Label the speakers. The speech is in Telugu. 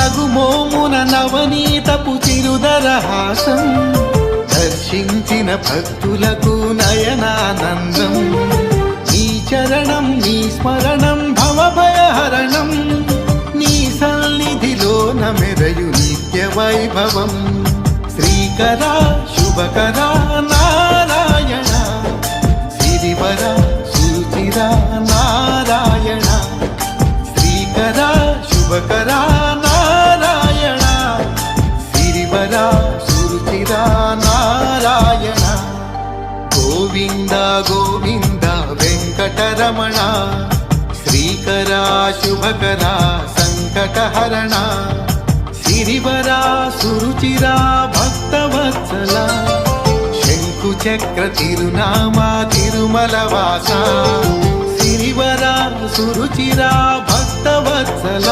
Speaker 1: నగుమోమున నవనీతపు చిరుదరహాసం దర్శించిన భక్తులకు నయనానందం. నీ చరణం నీ స్మరణం భవభయహరణం, నీ సన్నిధిలో నమెరయు నిత్య వైభవం. శ్రీకరా శుభకరా నారాయణ, సిరివర సురుచిరా నారాయణ. శ్రీకరా శుభకరా నారాయణ, సిరివర సురుచిరా నారాయణ. గోవింద గోవింద వెంకటరమణ, శ్రీకరా శుభకరా సంకటహరణ. సిరివరా సురుచిరా భక్తవత్సల, శంకు చక్ర తిరునామా తిరుమల వాస. సిరివరా సురుచిరా భక్తవత్సల.